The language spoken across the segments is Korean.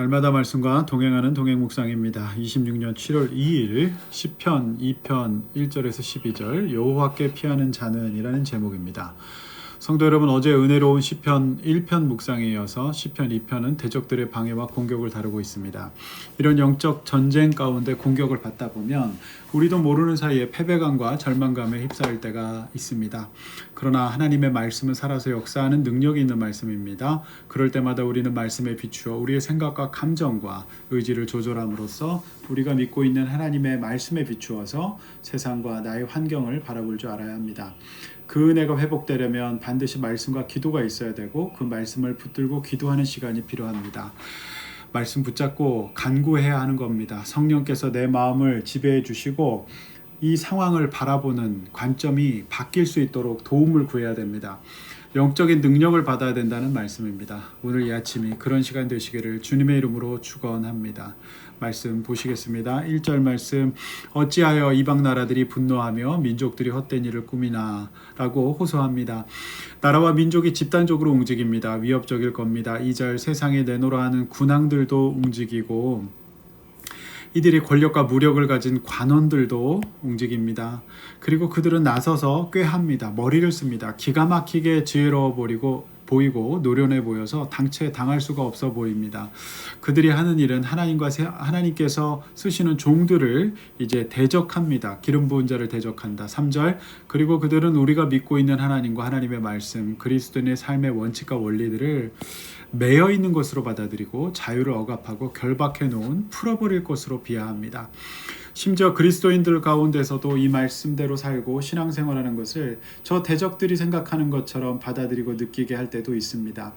날마다 말씀과 동행하는 동행묵상입니다. 26년 7월 2일 시편 2편 1절에서 12절 여호와께 피하는 자는 이라는 제목입니다. 성도 여러분, 어제 은혜로운 시편 1편 묵상에 이어서 시편 2편은 대적들의 방해와 공격을 다루고 있습니다. 이런 영적 전쟁 가운데 공격을 받다 보면 우리도 모르는 사이에 패배감과 절망감에 휩싸일 때가 있습니다. 그러나 하나님의 말씀은 살아서 역사하는 능력이 있는 말씀입니다. 그럴 때마다 우리는 말씀에 비추어 우리의 생각과 감정과 의지를 조절함으로써 우리가 믿고 있는 하나님의 말씀에 비추어서 세상과 나의 환경을 바라볼 줄 알아야 합니다. 그 은혜가 회복되려면 반드시 말씀과 기도가 있어야 되고 그 말씀을 붙들고 기도하는 시간이 필요합니다. 말씀 붙잡고 간구해야 하는 겁니다. 성령께서 내 마음을 지배해 주시고 이 상황을 바라보는 관점이 바뀔 수 있도록 도움을 구해야 됩니다. 영적인 능력을 받아야 된다는 말씀입니다. 오늘 이 아침이 그런 시간 되시기를 주님의 이름으로 축원합니다. 말씀 보시겠습니다. 1절 말씀, 어찌하여 이방 나라들이 분노하며 민족들이 헛된 일을 꾸미나 라고 호소합니다. 나라와 민족이 집단적으로 움직입니다. 위협적일 겁니다. 2절, 세상에 내놓으라 하는 군왕들도 움직이고 이들이 권력과 무력을 가진 관원들도 움직입니다. 그리고 그들은 나서서 꾀합니다. 머리를 씁니다. 기가 막히게 지혜로워 보이고 노련해 보여서 당할 수가 없어 보입니다. 그들이 하는 일은 하나님께서 쓰시는 종들을 이제 대적합니다. 기름 부은 자를 대적한다. 3절, 그리고 그들은 우리가 믿고 있는 하나님과 하나님의 말씀, 그리스도인의 삶의 원칙과 원리들을 매여 있는 것으로 받아들이고 자유를 억압하고 결박해 놓은 풀어버릴 것으로 비하합니다. 심지어 그리스도인들 가운데서도 이 말씀대로 살고 신앙생활하는 것을 저 대적들이 생각하는 것처럼 받아들이고 느끼게 할 때도 있습니다.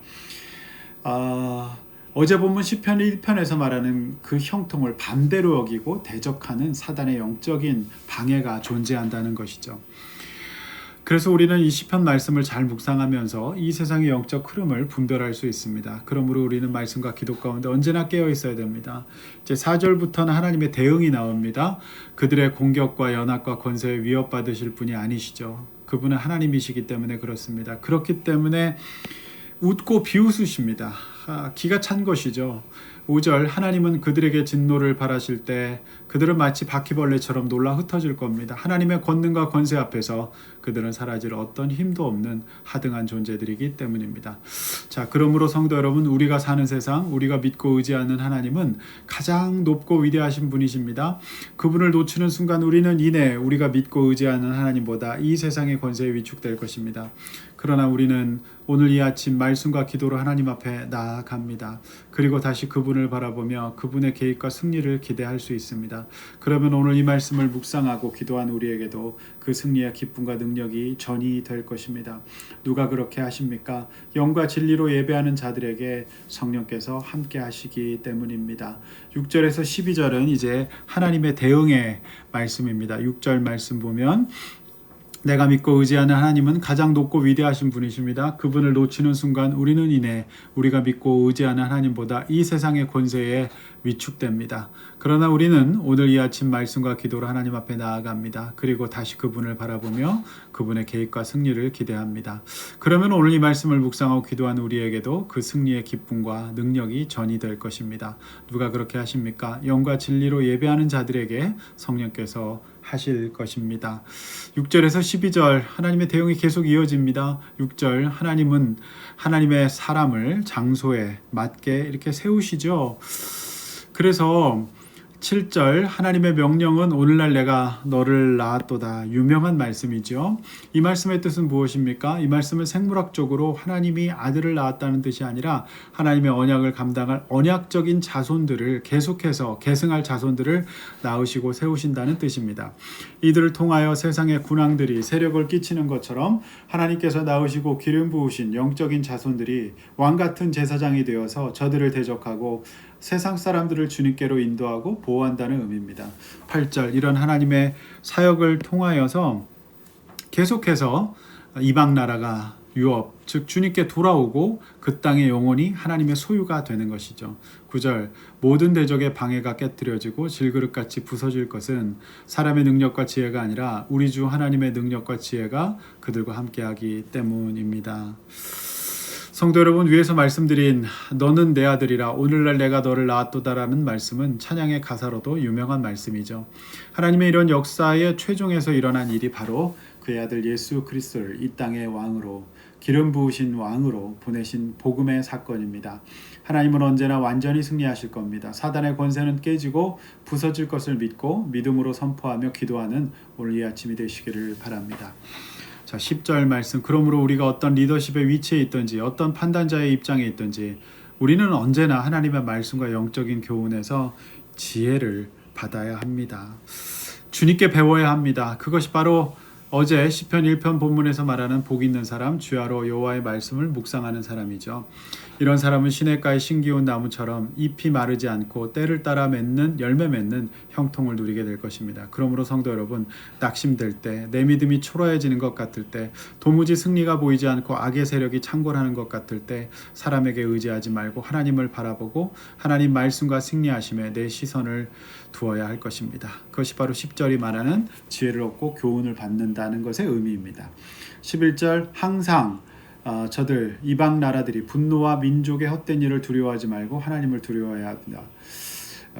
어제 본문 시편 1편에서 말하는 그 형통을 반대로 여기고 대적하는 사단의 영적인 방해가 존재한다는 것이죠. 그래서 우리는 이 시편 말씀을 잘 묵상하면서 이 세상의 영적 흐름을 분별할 수 있습니다. 그러므로 우리는 말씀과 기도 가운데 언제나 깨어 있어야 됩니다. 이제 4절부터는 하나님의 대응이 나옵니다. 그들의 공격과 연합과 권세에 위협받으실 분이 아니시죠. 그분은 하나님이시기 때문에 그렇습니다. 그렇기 때문에 웃고 비웃으십니다. 기가 찬 것이죠. 5절, 하나님은 그들에게 진노를 바라실 때 그들은 마치 바퀴벌레처럼 놀라 흩어질 겁니다. 하나님의 권능과 권세 앞에서 그들은 사라질 어떤 힘도 없는 하등한 존재들이기 때문입니다. 자, 그러므로 성도 여러분, 우리가 사는 세상, 우리가 믿고 의지하는 하나님은 가장 높고 위대하신 분이십니다. 그분을 놓치는 순간 우리는 이내 우리가 믿고 의지하는 하나님보다 이 세상의 권세에 위축될 것입니다. 그러나 우리는 오늘 이 아침 말씀과 기도로 하나님 앞에 나아갑니다. 그리고 다시 그분을 바라보며 그분의 계획과 승리를 기대할 수 있습니다. 그러면 오늘 이 말씀을 묵상하고 기도한 우리에게도 그 승리의 기쁨과 능력이 전이 될 것입니다. 누가 그렇게 하십니까? 영과 진리로 예배하는 자들에게 성령께서 함께 하시기 때문입니다. 6절에서 12절은 이제 하나님의 대응의 말씀입니다. 6절 말씀 보면 내가 믿고 의지하는 하나님은 가장 높고 위대하신 분이십니다. 그분을 놓치는 순간 우리는 이내 우리가 믿고 의지하는 하나님보다 이 세상의 권세에 위축됩니다. 그러나 우리는 오늘 이 아침 말씀과 기도로 하나님 앞에 나아갑니다. 그리고 다시 그분을 바라보며 그분의 계획과 승리를 기대합니다. 그러면 오늘 이 말씀을 묵상하고 기도한 우리에게도 그 승리의 기쁨과 능력이 전이 될 것입니다. 누가 그렇게 하십니까? 영과 진리로 예배하는 자들에게 성령께서 하실 것입니다. 6절에서 12절 하나님의 대응이 계속 이어집니다. 6절, 하나님은 하나님의 사람을 장소에 맞게 이렇게 세우시죠. 그래서 7절, 하나님의 명령은 오늘날 내가 너를 낳았도다. 유명한 말씀이죠. 이 말씀의 뜻은 무엇입니까? 이 말씀은 생물학적으로 하나님이 아들을 낳았다는 뜻이 아니라 하나님의 언약을 감당할 언약적인 자손들을 계속해서 계승할 자손들을 낳으시고 세우신다는 뜻입니다. 이들을 통하여 세상의 군왕들이 세력을 끼치는 것처럼 하나님께서 낳으시고 기름 부으신 영적인 자손들이 왕같은 제사장이 되어서 저들을 대적하고 세상 사람들을 주님께로 인도하고 보호한다는 의미입니다. 8절, 이런 하나님의 사역을 통하여서 계속해서 이방 나라가 유업, 즉 주님께 돌아오고 그 땅의 영혼이 하나님의 소유가 되는 것이죠. 9절, 모든 대적의 방해가 깨뜨려지고 질그릇같이 부서질 것은 사람의 능력과 지혜가 아니라 우리 주 하나님의 능력과 지혜가 그들과 함께하기 때문입니다. 성도 여러분, 위에서 말씀드린 너는 내 아들이라 오늘날 내가 너를 낳았도다라는 말씀은 찬양의 가사로도 유명한 말씀이죠. 하나님의 이런 역사의 최종에서 일어난 일이 바로 그의 아들 예수 그리스도를 이 땅의 왕으로, 기름 부으신 왕으로 보내신 복음의 사건입니다. 하나님은 언제나 완전히 승리하실 겁니다. 사단의 권세는 깨지고 부서질 것을 믿고 믿음으로 선포하며 기도하는 오늘 이 아침이 되시기를 바랍니다. 자, 10절 말씀. 그러므로 우리가 어떤 리더십의 위치에 있든지 어떤 판단자의 입장에 있든지 우리는 언제나 하나님의 말씀과 영적인 교훈에서 지혜를 받아야 합니다. 주님께 배워야 합니다. 그것이 바로 어제 시편 1편 본문에서 말하는 복 있는 사람, 주야로 여호와의 말씀을 묵상하는 사람이죠. 이런 사람은 시냇가의 신기온 나무처럼 잎이 마르지 않고 때를 따라 열매 맺는 형통을 누리게 될 것입니다. 그러므로 성도 여러분, 낙심될 때, 내 믿음이 초라해지는 것 같을 때, 도무지 승리가 보이지 않고 악의 세력이 창궐하는 것 같을 때 사람에게 의지하지 말고 하나님을 바라보고 하나님 말씀과 승리하심에 내 시선을 두어야 할 것입니다. 그것이 바로 10절이 말하는 지혜를 얻고 교훈을 받는다는 것의 의미입니다. 11절 항상 저들 이방 나라들이 분노와 민족의 헛된 일을 두려워하지 말고 하나님을 두려워해야 합니다.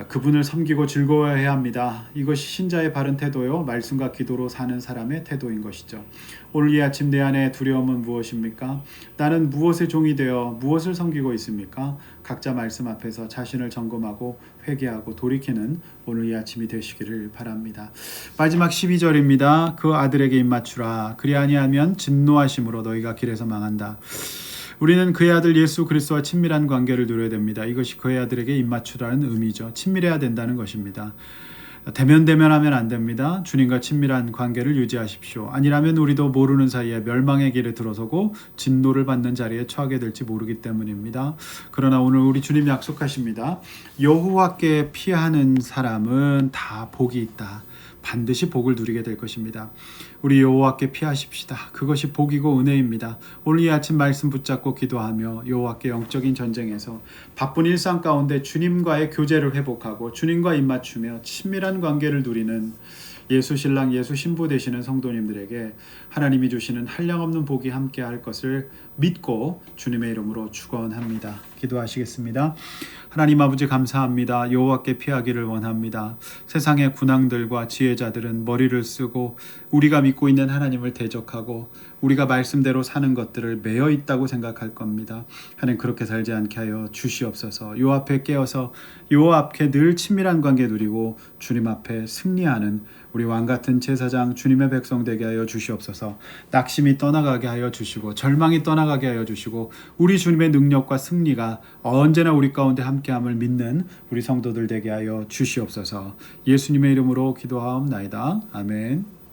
그분을 섬기고 즐거워해야 합니다. 이것이 신자의 바른 태도요, 말씀과 기도로 사는 사람의 태도인 것이죠. 오늘 이 아침 내 안에 두려움은 무엇입니까? 나는 무엇의 종이 되어 무엇을 섬기고 있습니까? 각자 말씀 앞에서 자신을 점검하고 회개하고 돌이키는 오늘 이 아침이 되시기를 바랍니다. 마지막 12절입니다. 그 아들에게 입맞추라. 그리 아니하면 진노하심으로 너희가 길에서 망한다. 우리는 그의 아들 예수 그리스도와 친밀한 관계를 누려야 됩니다. 이것이 그의 아들에게 입맞추라는 의미죠. 친밀해야 된다는 것입니다. 대면하면 안 됩니다. 주님과 친밀한 관계를 유지하십시오. 아니라면 우리도 모르는 사이에 멸망의 길에 들어서고 진노를 받는 자리에 처하게 될지 모르기 때문입니다. 그러나 오늘 우리 주님 약속하십니다. 여호와께 피하는 사람은 다 복이 있다. 반드시 복을 누리게 될 것입니다. 우리 여호와께 피하십시다. 그것이 복이고 은혜입니다. 오늘 이 아침 말씀 붙잡고 기도하며 여호와께 영적인 전쟁에서 바쁜 일상 가운데 주님과의 교제를 회복하고 주님과 입맞추며 친밀한 관계를 누리는 예수 신랑 예수 신부 되시는 성도님들에게 하나님이 주시는 한량없는 복이 함께 할 것을 믿고 주님의 이름으로 축원합니다. 기도하시겠습니다. 하나님 아버지 감사합니다. 여호와께 피하기를 원합니다. 세상의 군왕들과 지혜자들은 머리를 쓰고 우리가 믿고 있는 하나님을 대적하고 우리가 말씀대로 사는 것들을 매여 있다고 생각할 겁니다. 하나님 그렇게 살지 않게 하여 주시옵소서. 요 앞에 깨어서 요 앞에 늘 친밀한 관계 누리고 주님 앞에 승리하는 우리 왕같은 제사장 주님의 백성 되게 하여 주시옵소서. 낙심이 떠나가게 하여 주시고 절망이 떠나가게 하여 주시고 우리 주님의 능력과 승리가 언제나 우리 가운데 함께함을 믿는 우리 성도들 되게 하여 주시옵소서. 예수님의 이름으로 기도하옵나이다. 아멘.